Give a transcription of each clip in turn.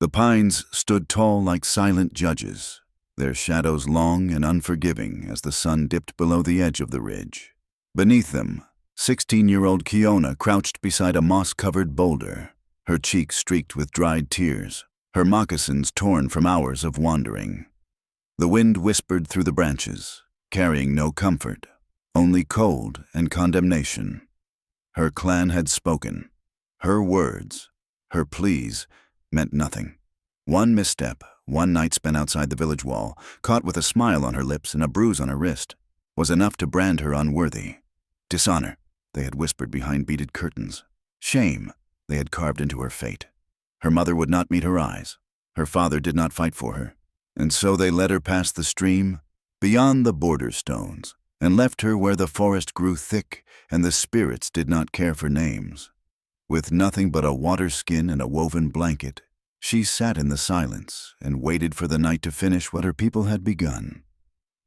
The pines stood tall like silent judges, their shadows long and unforgiving as the sun dipped below the edge of the ridge. Beneath them, 16-year-old Kiona crouched beside a moss-covered boulder, her cheeks streaked with dried tears, her moccasins torn from hours of wandering. The wind whispered through the branches, carrying no comfort, only cold and condemnation. Her clan had spoken. Her words, her pleas, meant nothing. One misstep, one night spent outside the village wall, caught with a smile on her lips and a bruise on her wrist, was enough to brand her unworthy. Dishonor, they had whispered behind beaded curtains. Shame, they had carved into her fate. Her mother would not meet her eyes. Her father did not fight for her. And so they led her past the stream, beyond the border stones, and left her where the forest grew thick and the spirits did not care for names. With nothing but a water skin and a woven blanket, she sat in the silence and waited for the night to finish what her people had begun.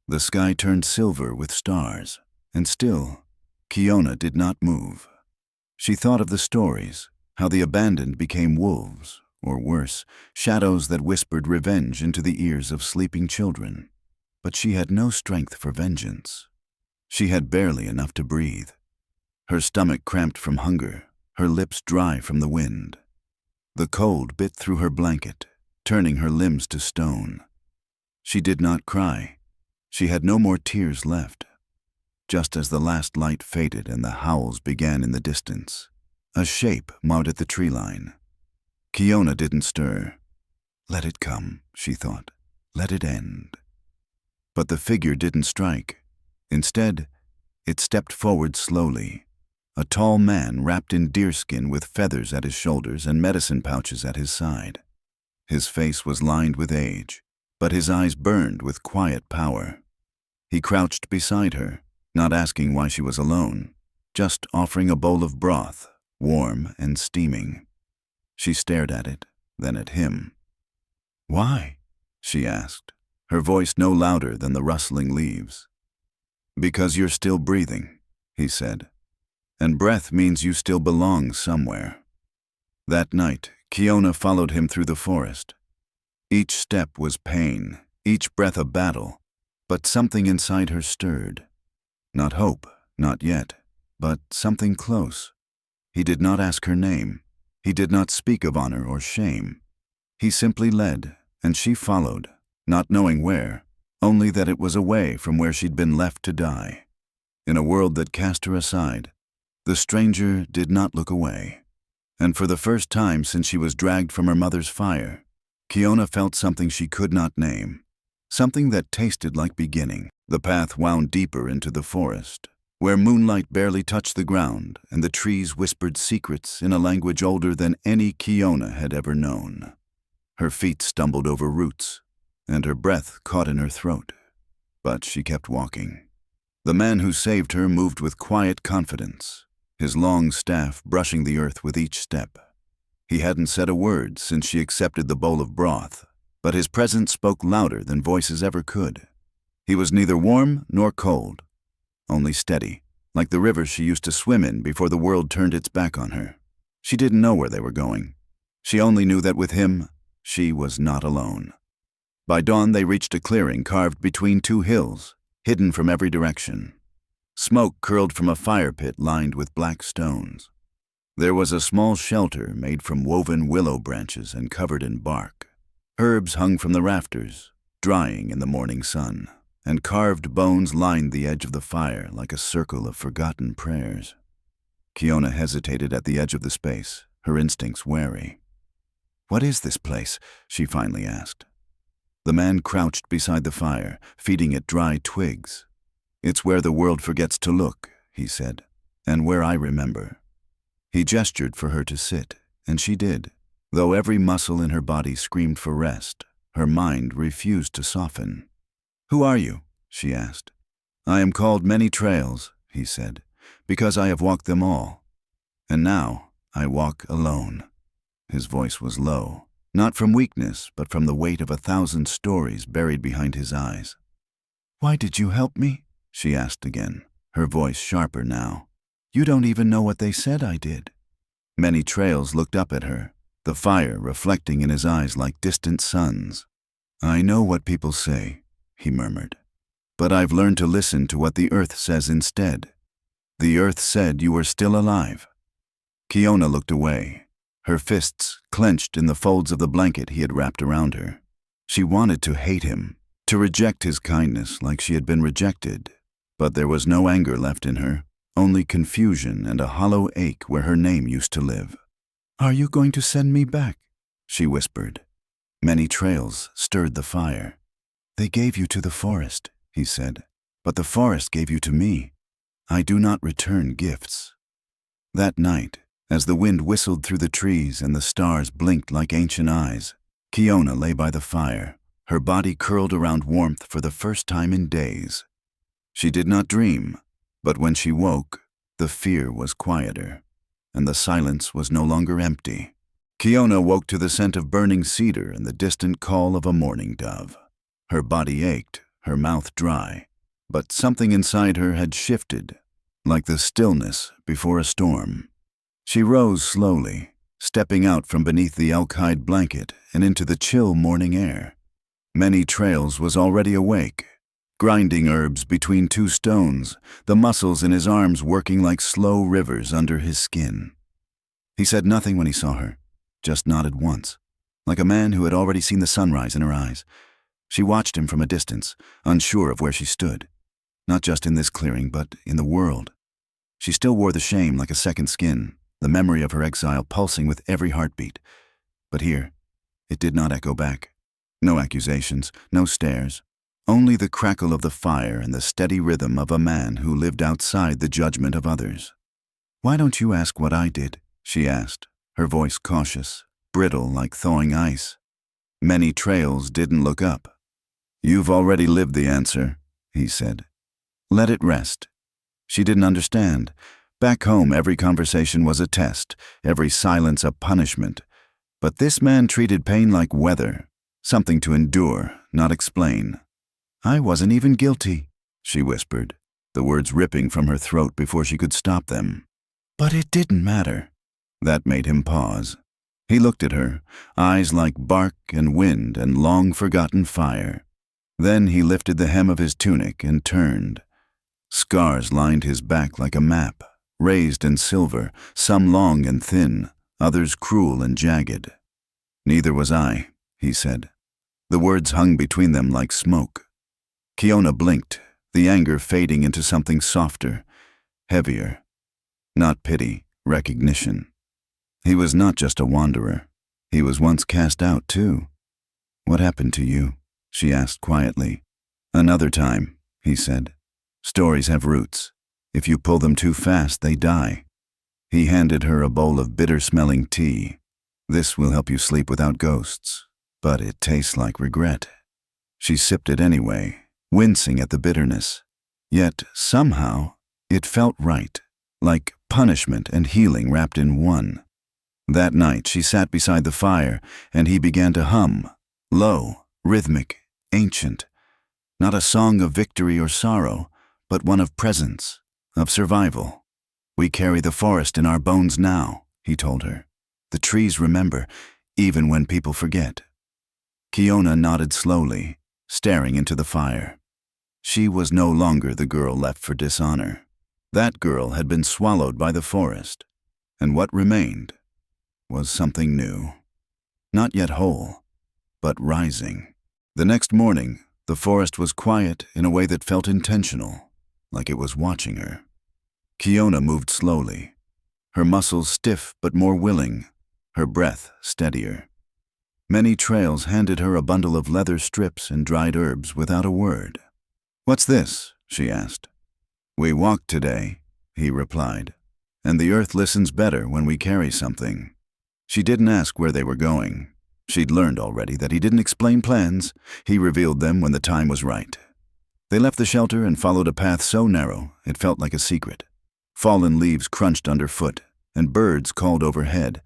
The sky turned silver with stars, and still, Kiona did not move. She thought of the stories, how the abandoned became wolves, or worse, shadows that whispered revenge into the ears of sleeping children. But she had no strength for vengeance. She had barely enough to breathe. Her stomach cramped from hunger, her lips dry from the wind. The cold bit through her blanket, turning her limbs to stone. She did not cry. She had no more tears left. Just as the last light faded and the howls began in the distance, a shape moved at the tree line. Kiona didn't stir. Let it come, she thought. Let it end. But the figure didn't strike. Instead, it stepped forward slowly. A tall man wrapped in deerskin with feathers at his shoulders and medicine pouches at his side. His face was lined with age, but his eyes burned with quiet power. He crouched beside her, not asking why she was alone, just offering a bowl of broth, warm and steaming. She stared at it, then at him. "Why?" she asked, her voice no louder than the rustling leaves. "Because you're still breathing," he said. "And breath means you still belong somewhere." That night, Kiona followed him through the forest. Each step was pain, each breath a battle, but something inside her stirred. Not hope, not yet, but something close. He did not ask her name. He did not speak of honor or shame. He simply led, and she followed, not knowing where, only that it was away from where she'd been left to die. In a world that cast her aside, the stranger did not look away. And for the first time since she was dragged from her mother's fire, Kiona felt something she could not name, something that tasted like beginning. The path wound deeper into the forest, where moonlight barely touched the ground and the trees whispered secrets in a language older than any Kiona had ever known. Her feet stumbled over roots, and her breath caught in her throat, but she kept walking. The man who saved her moved with quiet confidence, his long staff brushing the earth with each step. He hadn't said a word since she accepted the bowl of broth, but his presence spoke louder than voices ever could. He was neither warm nor cold, only steady, like the river she used to swim in before the world turned its back on her. She didn't know where they were going. She only knew that with him, she was not alone. By dawn, they reached a clearing carved between two hills, hidden from every direction. Smoke curled from a fire pit lined with black stones. There was a small shelter made from woven willow branches and covered in bark. Herbs hung from the rafters, drying in the morning sun, and carved bones lined the edge of the fire like a circle of forgotten prayers. Kiona hesitated at the edge of the space, her instincts wary. "What is this place?" she finally asked. The man crouched beside the fire, feeding it dry twigs. "It's where the world forgets to look," he said, "and where I remember." He gestured for her to sit, and she did. Though every muscle in her body screamed for rest, her mind refused to soften. "Who are you?" she asked. "I am called Many Trails," he said, "because I have walked them all. And now I walk alone." His voice was low, not from weakness, but from the weight of 1,000 stories buried behind his eyes. "Why did you help me?" she asked again, her voice sharper now. "You don't even know what they said I did." Many Trails looked up at her, the fire reflecting in his eyes like distant suns. "I know what people say," he murmured, "but I've learned to listen to what the earth says instead. The earth said you were still alive." Kiona looked away, her fists clenched in the folds of the blanket he had wrapped around her. She wanted to hate him, to reject his kindness like she had been rejected, but there was no anger left in her, only confusion and a hollow ache where her name used to live. "Are you going to send me back?" she whispered. Many trails stirred the fire. "They gave you to the forest," he said, "but the forest gave you to me. I do not return gifts." That night, as the wind whistled through the trees and the stars blinked like ancient eyes, Kiona lay by the fire, her body curled around warmth for the first time in days. She did not dream, but when she woke, the fear was quieter, and the silence was no longer empty. Kiona woke to the scent of burning cedar and the distant call of a mourning dove. Her body ached, her mouth dry, but something inside her had shifted, like the stillness before a storm. She rose slowly, stepping out from beneath the elk-hide blanket and into the chill morning air. Many Trails was already awake, grinding herbs between two stones, the muscles in his arms working like slow rivers under his skin. He said nothing when he saw her, just nodded once, like a man who had already seen the sunrise in her eyes. She watched him from a distance, unsure of where she stood, not just in this clearing, but in the world. She still wore the shame like a second skin, the memory of her exile pulsing with every heartbeat. But here, it did not echo back. No accusations, no stares, only the crackle of the fire and the steady rhythm of a man who lived outside the judgment of others. "Why don't you ask what I did?" she asked, her voice cautious, brittle like thawing ice. Many Trails didn't look up. "You've already lived the answer," he said. "Let it rest." She didn't understand. Back home, every conversation was a test, every silence a punishment. But this man treated pain like weather, something to endure, not explain. "I wasn't even guilty," she whispered, the words ripping from her throat before she could stop them. "But it didn't matter." That made him pause. He looked at her, eyes like bark and wind and long-forgotten fire. Then he lifted the hem of his tunic and turned. Scars lined his back like a map, raised and silver, some long and thin, others cruel and jagged. "Neither was I," he said. The words hung between them like smoke. Kiona blinked, the anger fading into something softer, heavier. Not pity, recognition. He was not just a wanderer. He was once cast out, too. "What happened to you?" she asked quietly. "Another time," he said. "Stories have roots. If you pull them too fast, they die." He handed her a bowl of bitter-smelling tea. "This will help you sleep without ghosts, but it tastes like regret." She sipped it anyway, wincing at the bitterness. Yet, somehow, it felt right, like punishment and healing wrapped in one. That night, she sat beside the fire, and he began to hum, low, rhythmic, ancient. Not a song of victory or sorrow, but one of presence, of survival. "We carry the forest in our bones now," he told her. "The trees remember, even when people forget." Kiona nodded slowly, staring into the fire. She was no longer the girl left for Dishonor. That girl had been swallowed by the forest, and what remained was something new. Not yet whole, but rising. The next morning, the forest was quiet in a way that felt intentional, like it was watching her. Kiona moved slowly, her muscles stiff but more willing, her breath steadier. Many Trails handed her a bundle of leather strips and dried herbs without a word. "What's this?" she asked. "We walked today," he replied, "and the earth listens better when we carry something." She didn't ask where they were going. She'd learned already that he didn't explain plans, he revealed them when the time was right. They left the shelter and followed a path so narrow it felt like a secret. Fallen leaves crunched underfoot, and birds called overhead,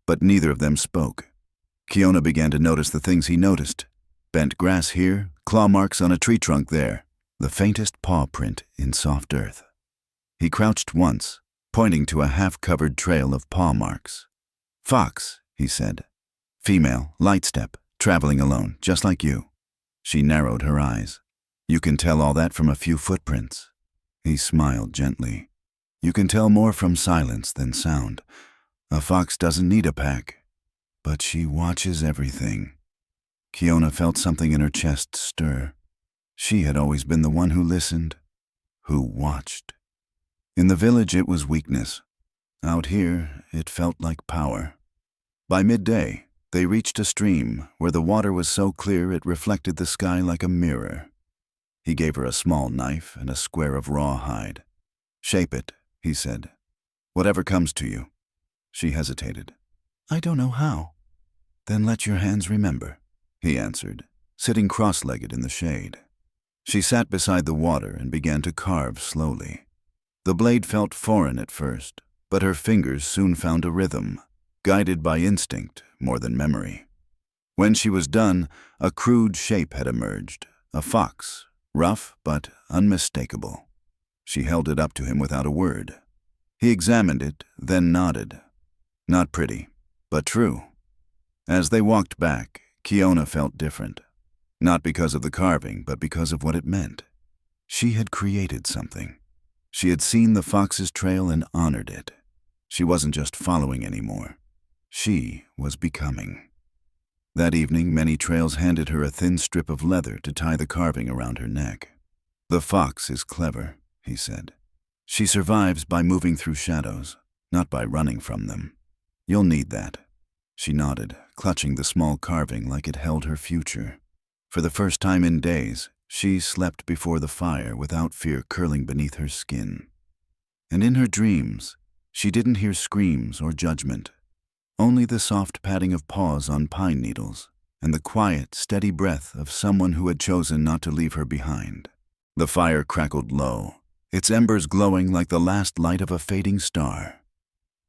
but neither of them spoke. Kiona began to notice the things he noticed. Bent grass here, claw marks on a tree trunk there, the faintest paw print in soft earth. He crouched once, pointing to a half-covered trail of paw marks. "Fox," he said. Female, light step, traveling alone, just like you. She narrowed her eyes. You can tell all that from a few footprints. He smiled gently. You can tell more from silence than sound. A fox doesn't need a pack, but she watches everything. Kiona felt something in her chest stir. She had always been the one who listened, who watched. In the village it was weakness. Out here it felt like power. By midday, they reached a stream where the water was so clear it reflected the sky like a mirror. He gave her a small knife and a square of raw hide. Shape it, he said. Whatever comes to you. She hesitated. I don't know how. Then let your hands remember, he answered, sitting cross-legged in the shade. She sat beside the water and began to carve slowly. The blade felt foreign at first, but her fingers soon found a rhythm, guided by instinct more than memory. When she was done, a crude shape had emerged, a fox, rough but unmistakable. She held it up to him without a word. He examined it, then nodded. Not pretty, but true. As they walked back, Kiona felt different. Not because of the carving, but because of what it meant. She had created something. She had seen the fox's trail and honored it. She wasn't just following anymore. She was becoming. That evening, Many Trails handed her a thin strip of leather to tie the carving around her neck. The fox is clever, he said. She survives by moving through shadows, not by running from them. You'll need that. She nodded, clutching the small carving like it held her future. For the first time in days, she slept before the fire without fear curling beneath her skin. And in her dreams, she didn't hear screams or judgment, only the soft patting of paws on pine needles and the quiet, steady breath of someone who had chosen not to leave her behind. The fire crackled low, its embers glowing like the last light of a fading star.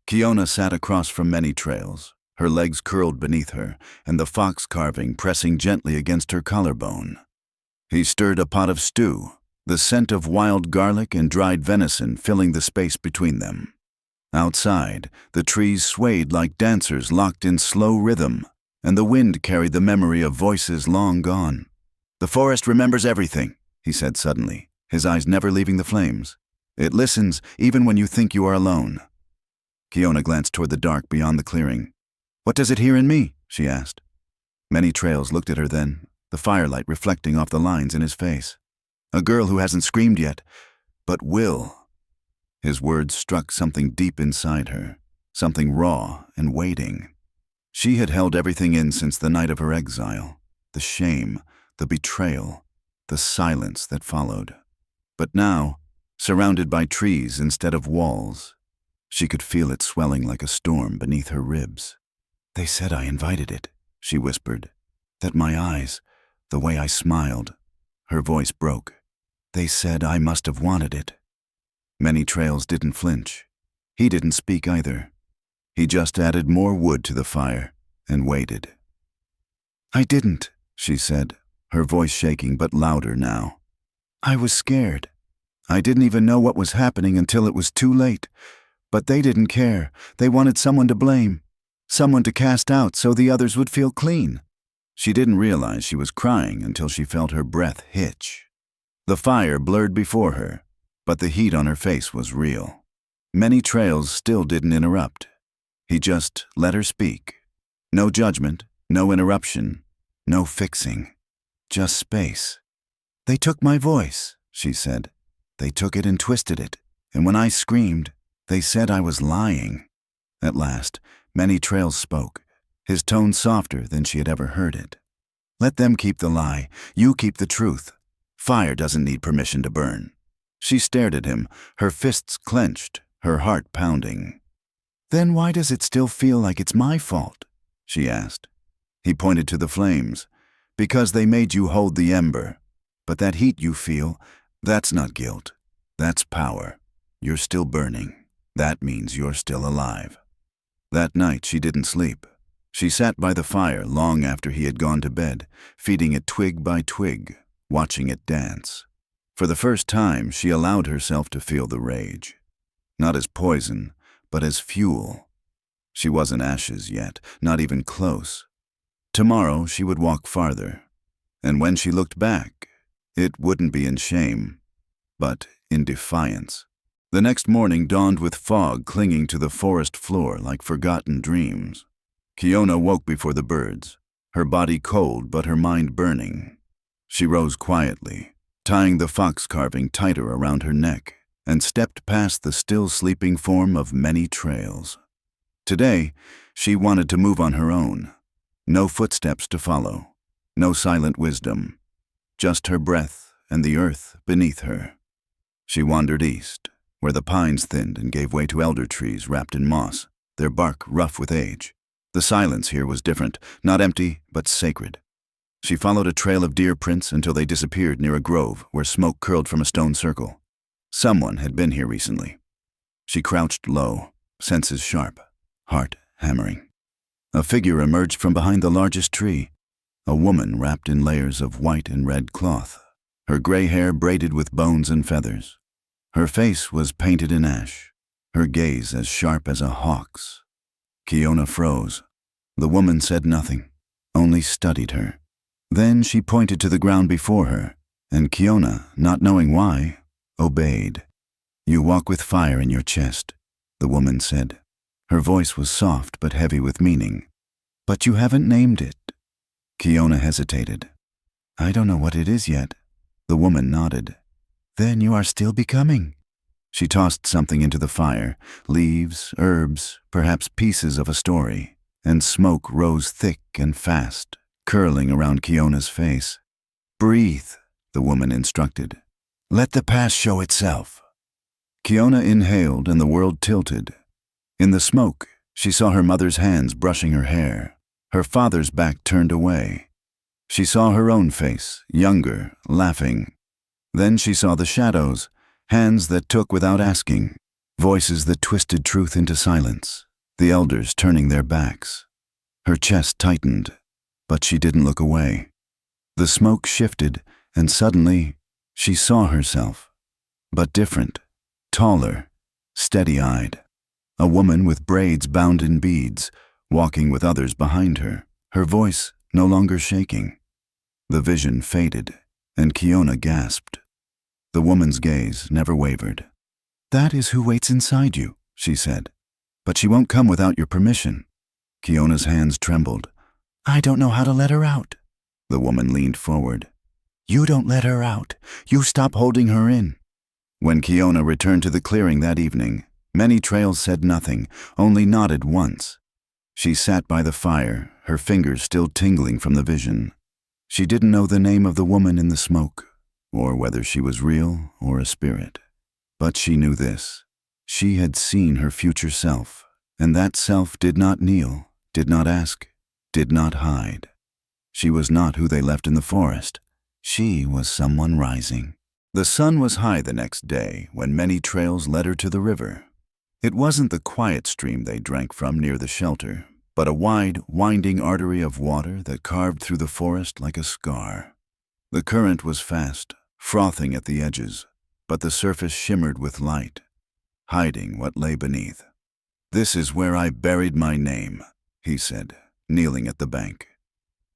Kiona sat across from Many Trails, her legs curled beneath her, and the fox carving pressing gently against her collarbone. He stirred a pot of stew, the scent of wild garlic and dried venison filling the space between them. Outside, the trees swayed like dancers locked in slow rhythm, and the wind carried the memory of voices long gone. The forest remembers everything, he said suddenly, his eyes never leaving the flames. It listens even when you think you are alone. Kiona glanced toward the dark beyond the clearing. What does it hear in me? She asked. Many Trails looked at her then, the firelight reflecting off the lines in his face. A girl who hasn't screamed yet, but will. His words struck something deep inside her, something raw and waiting. She had held everything in since the night of her exile, the shame, the betrayal, the silence that followed. But now, surrounded by trees instead of walls, she could feel it swelling like a storm beneath her ribs. They said I invited it, she whispered. That my eyes, the way I smiled. Her voice broke. They said I must have wanted it. Many Trails didn't flinch. He didn't speak either. He just added more wood to the fire and waited. I didn't, she said, her voice shaking but louder now. I was scared. I didn't even know what was happening until it was too late. But they didn't care. They wanted someone to blame, someone to cast out so the others would feel clean. She didn't realize she was crying until she felt her breath hitch. The fire blurred before her, but the heat on her face was real. Many Trails still didn't interrupt. He just let her speak. No judgment, no interruption, no fixing. Just space. They took my voice, she said. They took it and twisted it, and when I screamed, they said I was lying. At last, Many Trails spoke, his tone softer than she had ever heard it. Let them keep the lie, you keep the truth. Fire doesn't need permission to burn. She stared at him, her fists clenched, her heart pounding. Then why does it still feel like it's my fault? She asked. He pointed to the flames. Because they made you hold the ember. But that heat you feel, that's not guilt. That's power. You're still burning. That means you're still alive. That night she didn't sleep. She sat by the fire long after he had gone to bed, feeding it twig by twig, watching it dance. For the first time, she allowed herself to feel the rage. Not as poison, but as fuel. She wasn't ashes yet, not even close. Tomorrow she would walk farther, and when she looked back, it wouldn't be in shame, but in defiance. The next morning dawned with fog clinging to the forest floor like forgotten dreams. Kiona woke before the birds, her body cold but her mind burning. She rose quietly, tying the fox carving tighter around her neck, and stepped past the still sleeping form of many trails. Today, she wanted to move on her own. No footsteps to follow, no silent wisdom, just her breath and the earth beneath her. She wandered east, where the pines thinned and gave way to elder trees wrapped in moss, their bark rough with age. The silence here was different, not empty, but sacred. She followed a trail of deer prints until they disappeared near a grove where smoke curled from a stone circle. Someone had been here recently. She crouched low, senses sharp, heart hammering. A figure emerged from behind the largest tree, a woman wrapped in layers of white and red cloth, her gray hair braided with bones and feathers. Her face was painted in ash, her gaze as sharp as a hawk's. Kiona froze. The woman said nothing, only studied her. Then she pointed to the ground before her, and Kiona, not knowing why, obeyed. "You walk with fire in your chest," the woman said. Her voice was soft but heavy with meaning. "But you haven't named it." Kiona hesitated. "I don't know what it is yet." The woman nodded. "Then you are still becoming." She tossed something into the fire, leaves, herbs, perhaps pieces of a story, and smoke rose thick and fast, curling around Kiona's face. "Breathe," the woman instructed. "Let the past show itself." Kiona inhaled and the world tilted. In the smoke, she saw her mother's hands brushing her hair, her father's back turned away. She saw her own face, younger, laughing. Then she saw the shadows, hands that took without asking, voices that twisted truth into silence, the elders turning their backs. Her chest tightened, but she didn't look away. The smoke shifted, and suddenly she saw herself, but different, taller, steady-eyed. A woman with braids bound in beads, walking with others behind her, her voice no longer shaking. The vision faded, and Kiona gasped. The woman's gaze never wavered. "That is who waits inside you," she said. "But she won't come without your permission." Kiona's hands trembled. "I don't know how to let her out." The woman leaned forward. "You don't let her out. You stop holding her in." When Kiona returned to the clearing that evening, many trails said nothing, only nodded once. She sat by the fire, her fingers still tingling from the vision. She didn't know the name of the woman in the smoke, or whether she was real or a spirit. But she knew this. She had seen her future self, and that self did not kneel, did not ask, did not hide. She was not who they left in the forest. She was someone rising. The sun was high the next day when many trails led her to the river. It wasn't the quiet stream they drank from near the shelter, but a wide, winding artery of water that carved through the forest like a scar. The current was fast, frothing at the edges, but the surface shimmered with light, hiding what lay beneath. "This is where I buried my name," he said, kneeling at the bank.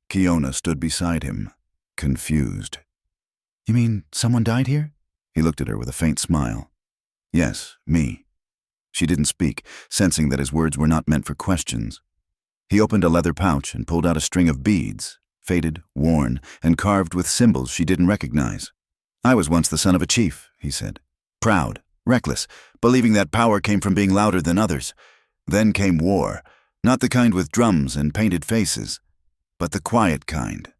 Kiona stood beside him, confused. "You mean someone died here?" He looked at her with a faint smile. "Yes, me." She didn't speak, sensing that his words were not meant for questions. He opened a leather pouch and pulled out a string of beads, faded, worn, and carved with symbols she didn't recognize. "I was once the son of a chief," he said. "Proud, reckless, believing that power came from being louder than others. Then came war, not the kind with drums and painted faces, but the quiet kind.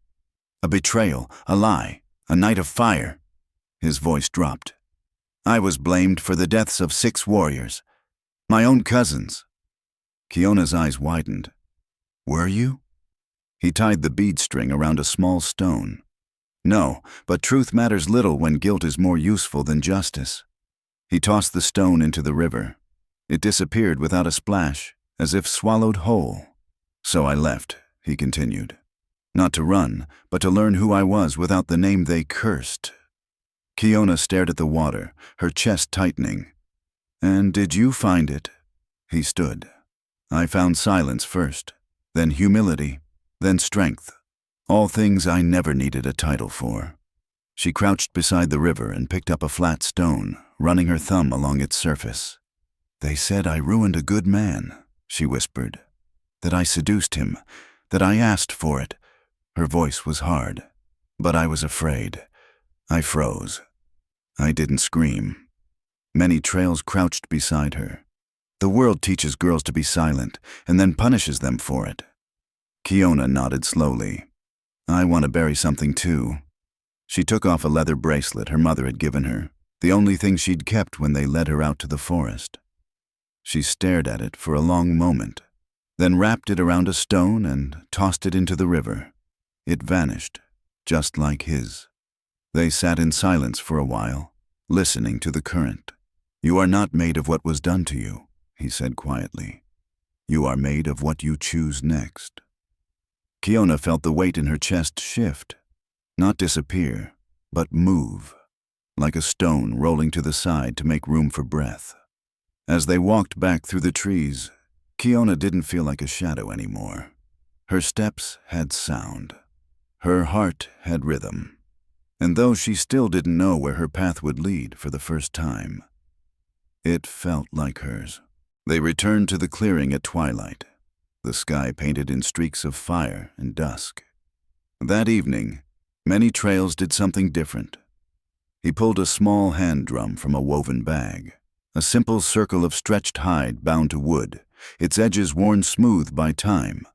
A betrayal, a lie, a night of fire." His voice dropped. "I was blamed for the deaths of 6 warriors. My own cousins." Kiona's eyes widened. "Were you?" He tied the bead string around a small stone. "No, but truth matters little when guilt is more useful than justice." He tossed the stone into the river. It disappeared without a splash, as if swallowed whole. "So I left," he continued. "Not to run, but to learn who I was without the name they cursed." Kiona stared at the water, her chest tightening. "And did you find it?" He stood. I found silence first, then humility, then strength. All things I never needed a title for. She crouched beside the river and picked up a flat stone, running her thumb along its surface. "They said I ruined a good man," she whispered. "That I seduced him, that I asked for it." Her voice was hard, but I was afraid. I froze. I didn't scream. Many Trails crouched beside her. The world teaches girls to be silent and then punishes them for it. Kiona nodded slowly. "I want to bury something too." She took off a leather bracelet her mother had given her, the only thing she'd kept when they led her out to the forest. She stared at it for a long moment, then wrapped it around a stone and tossed it into the river. It vanished, just like his. They sat in silence for a while, listening to the current. "You are not made of what was done to you," he said quietly. "You are made of what you choose next." Kiona felt the weight in her chest shift, not disappear, but move, like a stone rolling to the side to make room for breath. As they walked back through the trees, Kiona didn't feel like a shadow anymore. Her steps had sound. Her heart had rhythm. And though she still didn't know where her path would lead for the first time, it felt like hers. They returned to the clearing at twilight, the sky painted in streaks of fire and dusk. That evening, Many Trails did something different. He pulled a small hand drum from a woven bag, a simple circle of stretched hide bound to wood, its edges worn smooth by time.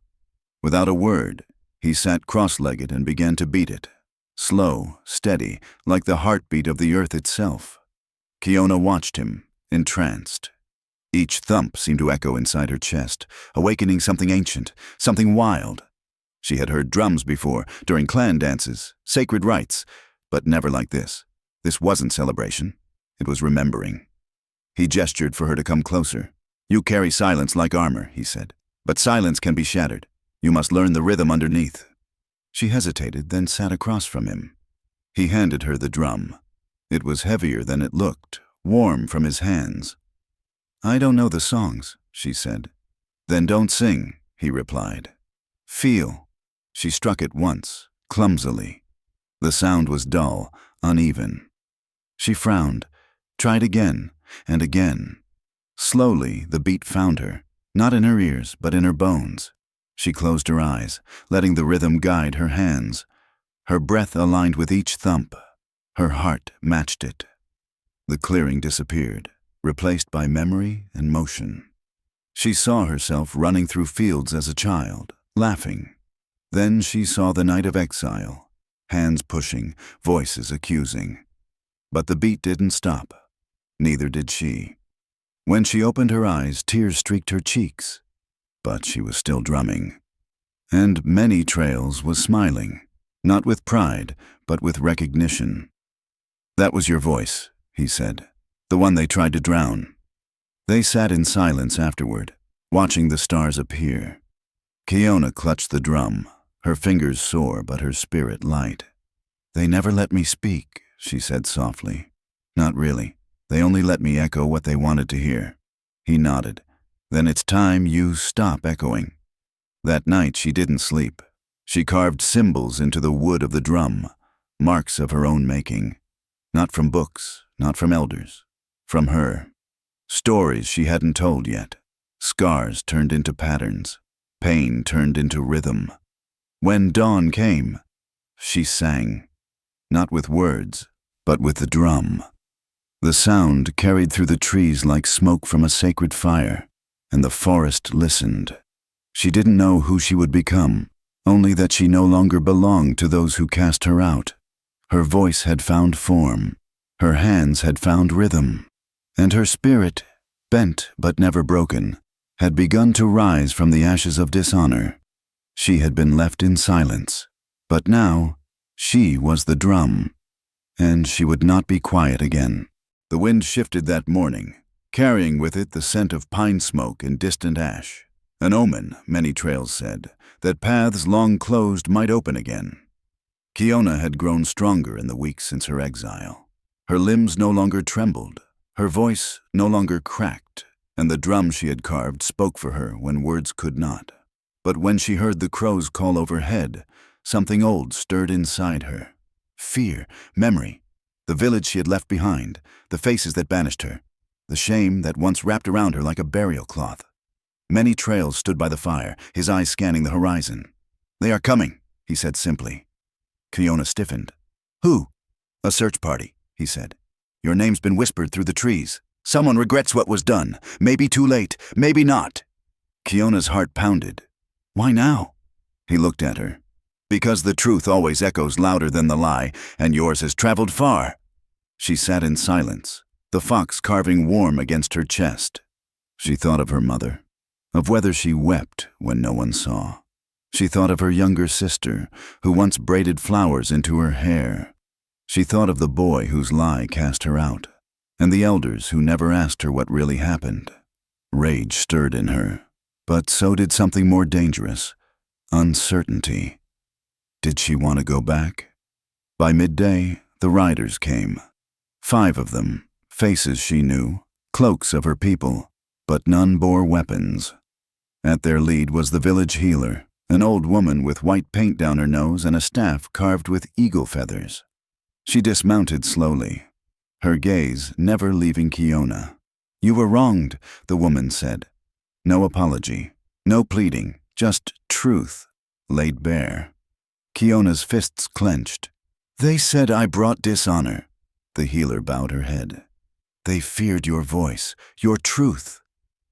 Without a word, he sat cross-legged and began to beat it, slow, steady, like the heartbeat of the earth itself. Kiona watched him, entranced. Each thump seemed to echo inside her chest, awakening something ancient, something wild. She had heard drums before, during clan dances, sacred rites, but never like this. This wasn't celebration. It was remembering. He gestured for her to come closer. "You carry silence like armor," he said. "But silence can be shattered. You must learn the rhythm underneath." She hesitated, then sat across from him. He handed her the drum. It was heavier than it looked, warm from his hands. "I don't know the songs," she said. "Then don't sing," he replied. "Feel." She struck it once, clumsily. The sound was dull, uneven. She frowned, tried again, and again. Slowly, the beat found her, not in her ears, but in her bones. She closed her eyes, letting the rhythm guide her hands. Her breath aligned with each thump. Her heart matched it. The clearing disappeared, replaced by memory and motion. She saw herself running through fields as a child, laughing. Then she saw the night of exile, hands pushing, voices accusing. But the beat didn't stop. Neither did she. When she opened her eyes, tears streaked her cheeks. But she was still drumming. And Many Trails was smiling, not with pride, but with recognition. "That was your voice," he said, "the one they tried to drown." They sat in silence afterward, watching the stars appear. Kiona clutched the drum, her fingers sore but her spirit light. "They never let me speak," she said softly. "Not really. They only let me echo what they wanted to hear." He nodded. "Then it's time you stop echoing." That night she didn't sleep. She carved symbols into the wood of the drum, marks of her own making. Not from books, not from elders. From her. Stories she hadn't told yet. Scars turned into patterns. Pain turned into rhythm. When dawn came, she sang. Not with words, but with the drum. The sound carried through the trees like smoke from a sacred fire, and the forest listened. She didn't know who she would become, only that she no longer belonged to those who cast her out. Her voice had found form, her hands had found rhythm, and her spirit, bent but never broken, had begun to rise from the ashes of dishonor. She had been left in silence, but now she was the drum, and she would not be quiet again. The wind shifted that morning, carrying with it the scent of pine smoke and distant ash. An omen, Many Trails said, that paths long closed might open again. Kiona had grown stronger in the weeks since her exile. Her limbs no longer trembled, her voice no longer cracked, and the drum she had carved spoke for her when words could not. But when she heard the crows call overhead, something old stirred inside her. Fear, memory, the village she had left behind, the faces that banished her, the shame that once wrapped around her like a burial cloth. Many Trails stood by the fire, his eyes scanning the horizon. "They are coming," he said simply. Kiona stiffened. "Who?" "A search party," he said. "Your name's been whispered through the trees. Someone regrets what was done. Maybe too late, maybe not." Kiona's heart pounded. "Why now?" He looked at her. "Because the truth always echoes louder than the lie, and yours has traveled far." She sat in silence, the fox carving warm against her chest. She thought of her mother, of whether she wept when no one saw. She thought of her younger sister, who once braided flowers into her hair. She thought of the boy whose lie cast her out, and the elders who never asked her what really happened. Rage stirred in her, but so did something more dangerous: uncertainty. Did she want to go back? By midday, the riders came. 5 of them, faces she knew, cloaks of her people, but none bore weapons. At their lead was the village healer, an old woman with white paint down her nose and a staff carved with eagle feathers. She dismounted slowly, her gaze never leaving Kiona. "You were wronged," the woman said. No apology, no pleading, just truth laid bare. Kiona's fists clenched. "They said I brought dishonor." The healer bowed her head. "They feared your voice, your truth.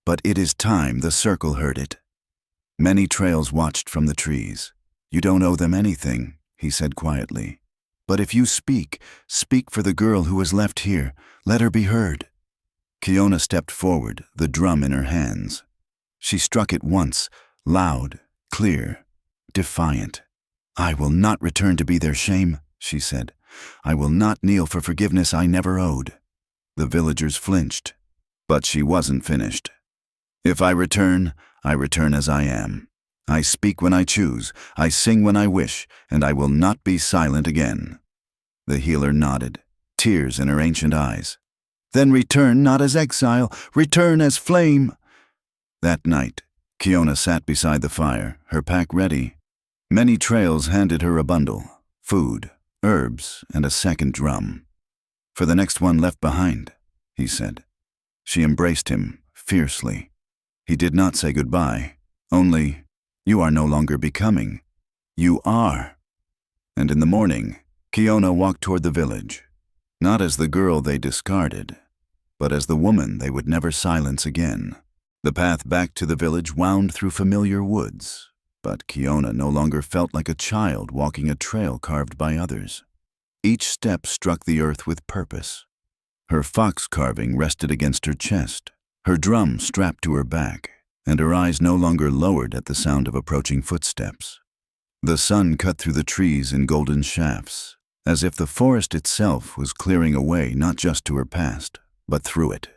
But it is time the circle heard it." Many Trails watched from the trees. "You don't owe them anything," he said quietly. "But if you speak, speak for the girl who was left here. Let her be heard." Kiona stepped forward, the drum in her hands. She struck it once, loud, clear, defiant. "I will not return to be their shame," she said. "I will not kneel for forgiveness I never owed." The villagers flinched, but she wasn't finished. "If I return as I am. I speak when I choose, I sing when I wish, and I will not be silent again." The healer nodded, tears in her ancient eyes. "Then return not as exile, return as flame." That night, Kiona sat beside the fire, her pack ready. Many Trails handed her a bundle, food, herbs, and a second drum. "For the next one left behind," he said. She embraced him fiercely. He did not say goodbye, only, "You are no longer becoming. You are." And in the morning, Kiona walked toward the village, not as the girl they discarded, but as the woman they would never silence again. The path back to the village wound through familiar woods, but Kiona no longer felt like a child walking a trail carved by others. Each step struck the earth with purpose. Her fox carving rested against her chest, her drum strapped to her back, and her eyes no longer lowered at the sound of approaching footsteps. The sun cut through the trees in golden shafts, as if the forest itself was clearing away not just to her past, but through it.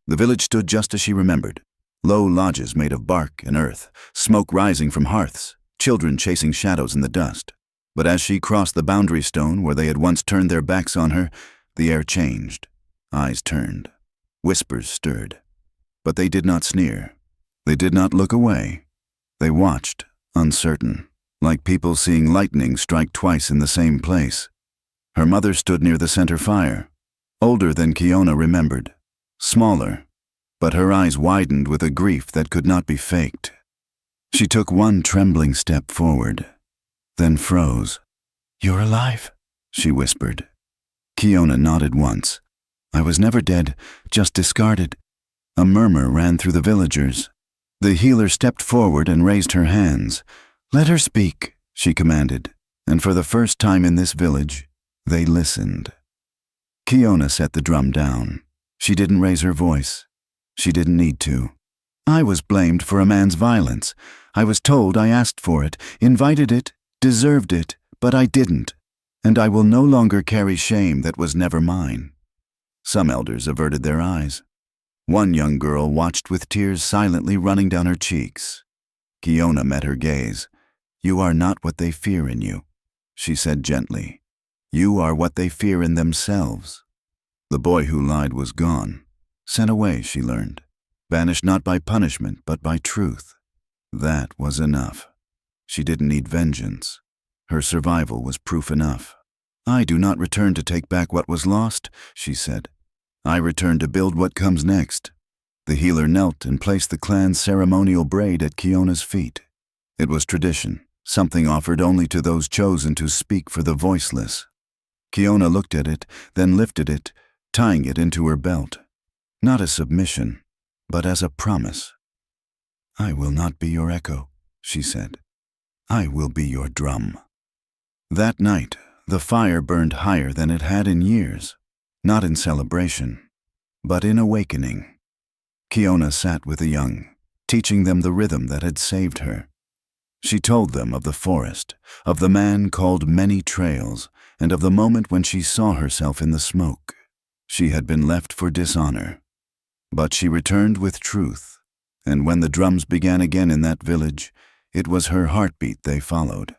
The village stood just as she remembered. Low lodges made of bark and earth, smoke rising from hearths, children chasing shadows in the dust. But as she crossed the boundary stone where they had once turned their backs on her, the air changed. Eyes turned. Whispers stirred. But they did not sneer. They did not look away. They watched, uncertain, like people seeing lightning strike twice in the same place. Her mother stood near the center fire, older than Kiona remembered, smaller, but her eyes widened with a grief that could not be faked. She took one trembling step forward, then froze. "You're alive," she whispered. Kiona nodded once. "I was never dead, just discarded." A murmur ran through the villagers. The healer stepped forward and raised her hands. "Let her speak," she commanded, and for the first time in this village, they listened. Kiona set the drum down. She didn't raise her voice. She didn't need to. "I was blamed for a man's violence. I was told I asked for it, invited it, deserved it, but I didn't, and I will no longer carry shame that was never mine." Some elders averted their eyes. One young girl watched with tears silently running down her cheeks. Kiona met her gaze. "You are not what they fear in you," she said gently. "You are what they fear in themselves." The boy who lied was gone. Sent away, she learned. banished not by punishment but by truth. That was enough. She didn't need vengeance. Her survival was proof enough. "I do not return to take back what was lost," she said. "I return to build what comes next." The healer knelt and placed the clan's ceremonial braid at Kiona's feet. It was tradition, something offered only to those chosen to speak for the voiceless. Kiona looked at it, then lifted it, tying it into her belt. Not as submission, but as a promise. "I will not be your echo," she said. "I will be your drum." That night, the fire burned higher than it had in years, not in celebration, but in awakening. Kiona sat with the young, teaching them the rhythm that had saved her. She told them of the forest, of the man called Many Trails, and of the moment when she saw herself in the smoke. She had been left for dishonor, but she returned with truth, and when the drums began again in that village, it was her heartbeat they followed.